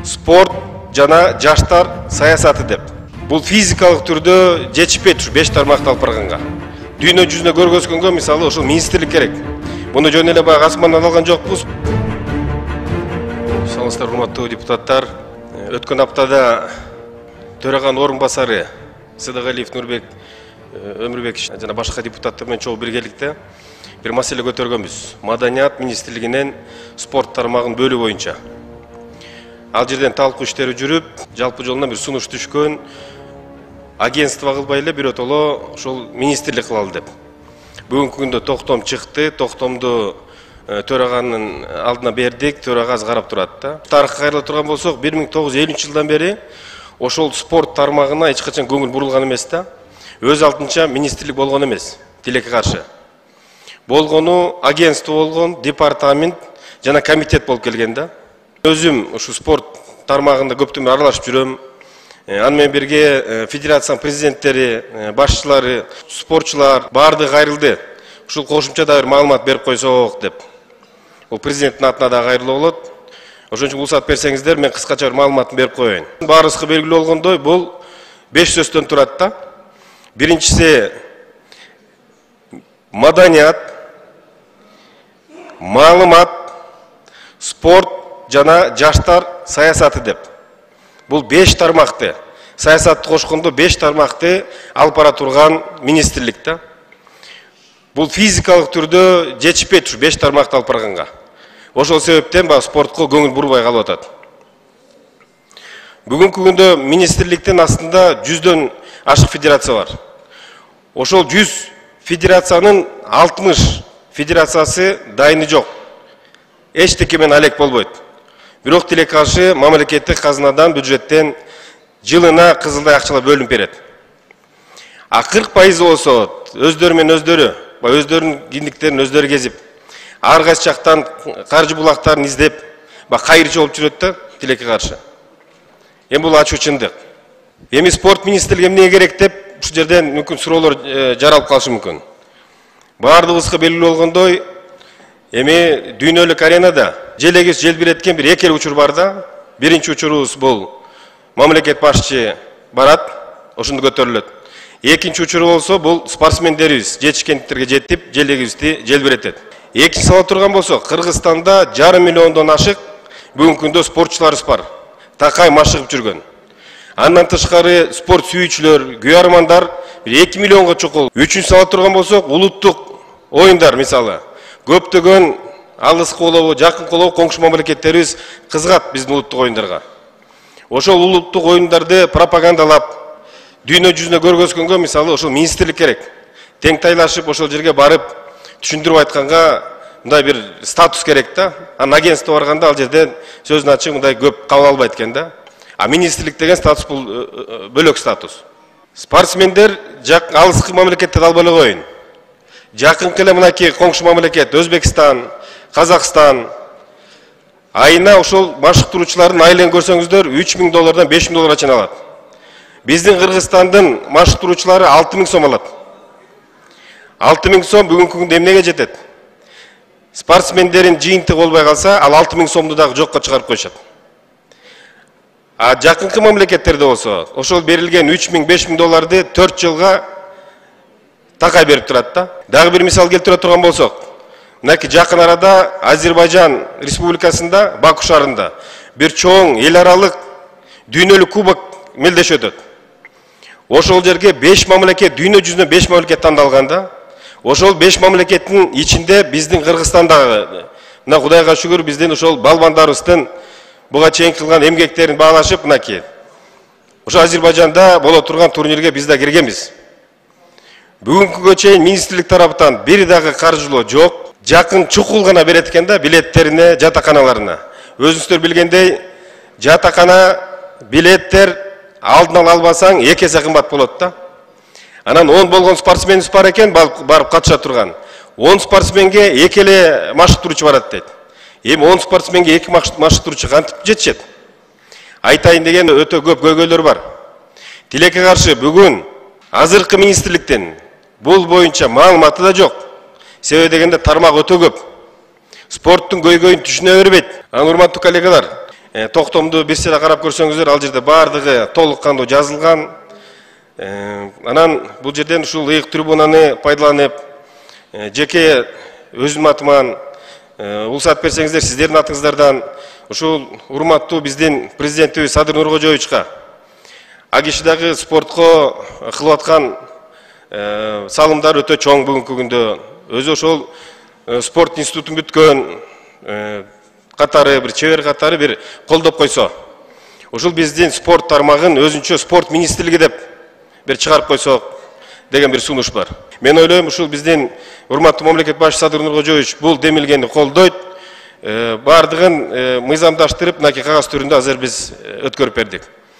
спорт жана жаштар саясаты деп. Бул физикалык түрдө жетишпейт ушу 5 тармакты алып барганга. Дүйнө жүзүнө көргөзгөнгө мисалы ошол министрлик керек. Муну жөн эле баягы асмандан алган жокпуз. Саламатсыздар, урматтуу депутаттар. Өткөн аптада төраган орун басары Сыдыгалиев Нурбек Өмүрбекович жана башка депутаттар менен чогуу биргеликте бир маселе көтөргөнбүз. Маданият министрлигинен спорт тармагын бөлүү боюнча. Ал жерден талкуу иштери жүрүп, жалпы жолунан бир сунуш түшкөн, агентство кылбай эле биротоло ошол министрлик кылалы деп. Бүгүнкү күндө токтом чыкты, токтомду төраганын алдына бердик, төрага карап турат да. Тарыхка кайрыла турган болсок, 1950-жылдан бери ошол спорт тармагына эч качан көңүл бурулган эмес да. Өз алдынча министрлик болгон эмес, тилекке каршы. Болгону агентство болгон, департамент жана комитет болуп келген да. Өзүм ушу спорт тармагында көптөн бери аралашып жүрөм. Аны менен бирге федерациянын президенттери, башчылары, спортчулар баардыгы кайрылды. Ушул кошумча да бир маалымат берип койсок деп. Бул президенттин атына да кайрылуу болот. Ошон үчүн уруксат берсеңиздер, мен кыскача бир маалыматын берип коеюн. Баарыбызга белгилүү болгондой, бул 5 сөздөн турат да. Биринчиси маданият, маалымат, спорт жана жаштар саясаты деп. Бул 5 тармакты, саясатты кошкондо 5 тармакты алып бара турган министрлик да. Бул физикалык түрдө жетишпейт ушу 5 тармакты алып барганга. Ошол себептен спортко көңүл бурбай калып атат. Бүгүнкү күндө министрликтин астында 100дөн ашык федерация бар. Ошол 100 федерациянын 60 федерациясы дайыны жок. Эчтеке менен алек болбойт. Бирок тилекке каршы мамлекеттик казынадан, бюджеттен жылына кызылдай акчалар бөлүнүп берет. А 40% болсо өздөрү менен өздөрү, өздөрүнүн киндиктерин өздөрү кезип, ар кайсы жактан каржы булактарын издеп, кайрчы болуп жүрөт да тилекке каршы. Эми бул ачуу чындык. Эми спорт министрлиги эмне керек деп ушул жерден мүмкүн суроолор жаралып калышы мүмкүн. Баардыгыбызга белгилүү болгондой, эми дүйнөлүк аренада желегибиз желбиреткен бир эки учур бар да. Биринчи учурубуз бул мамлекет башчы барат, ошондо көтөрүлөт. Экинчи учуру болсо бул спортсмендерибиз жетишкендиктерге жетип, желегибизди желбиретет. Экинчи сала турган болсок, Кыргызстанда 500 миллиондон ашык бүгүнкү күндө спортчуларыбыз бар. Такай машыгып жүргөн. Андан тышкары спорт сүйүүчүлөр, күйөрмандар 2 миллионго чукул. Үчүнчү сала турган болсок, улуттук оюндар мисалы. Көптөгөн алыс колобу, жакын колобу коңшу мамлекеттерибиз кызыгат биздин улуттук оюндарга. Ошол улуттук оюндарды пропагандалап, дүйнө жүзүнө көргөзгөнгө мисалы ошол министрлик керек. Тең тайлашып ошол жерге барып, түшүндүрүп айтканга мындай бир статус керек да. Анан агентство барганда ал жерден сөзүн ачык мындай көп кабыл албайт экен да. А министрлик деген статус бул бөлөк статус. Спортсмендер алыскы мамлекетте албай эле коюн. Жакынкы эле мынакей коңшу мамлекет Өзбекстан, Казакстан айына ошол машыктыруучулардын айлыгын көрсөңүздөр $3000 $5000 чейин алат. Биздин Кыргызстандын машыктыруучулары 6000 сом алат. 6000 сом бүгүнкү күндө эмнеге жетет? Спортсмендердин жыйынтыгы болбой калса, ал 6000 сомду дагы жокко чыгарып коюшат. А жакынкы мамлекеттерде болсо, ошол берилген $3000–5000 4 жылга такай берип турат да. Дагы бир мисал келтире турган болсок, мынакей жакын арада Азербайжан Республикасында, Баку шаарында бир чоң эл аралык дүйнөлүк кубок мелдеши өтөт. Ошол жерге 5 мамлекет, дүйнө жүзүнө 5 мамлекет тандалган да. Ошол 5 мамлекеттин ичинде биздин Кыргызстандагы, мына Кудайга шүгүр биздин ошол балбандарыбыздын буга чейин кылган эмгектерин баалашып, мынакей ошо Азербайжанда боло турган турнирге биз да киргенбиз. Бүгүнкүгө чейин министрлик тараптан бир дагы каржылоо жок. Жакын чукул гана берет экен да билеттерине, жатаканаларына. Өзүңүздөр билгендей, жатакана билеттер алдын ала албасаң 2 эсе кымбат болот да. Анан 10 болгон спортсменибиз бар экен, барып катыша турган. 10 спортсменге 2 эле машыктыруучу барат дейт. Эми 10 спортсменге 2 машыктыруучу кантип жетишет? Айтайын деген өтө көп көйгөйлөр бар. Тилекке каршы бүгүн азыркы министрликтен бул боюнча маалыматы да жок. Себеби дегенде тармак өтө көп. Спорттун көйгөйүн түшүнө бербейт. Урматтуу коллегалар, токтомду бир сыйра карап көрсөңүздөр, ал жерде баардыгы толук кандуу жазылган. Анан бул жерден ушул ыйык трибунаны пайдаланып, жеке өзүм атыман улсат берсеңиздер, сиздердин атыңыздардан ушул урматтуу биздин президентибиз Садыр Нуркожоевичка, а киши дагы спортко кылып аткан салымдар өтө чоң бүгүнкү күндө. Өзү ошол спорт институтун бүткөн катары, бир чебер катары бир колдоп койсо, ушул биздин спорт тармагын өзүнчө спорт министрлиги деп бир чыгарып койсок деген бир сунуш бар. Мен ойлойм, ушул биздин урматтуу мамлекет башчысы Садыр Нуркожоевич бул демилгени колдойт. Бардыгын мыйзамдаштырып, мынакей кагаз түрүндө азыр биз өткөрүп бердик.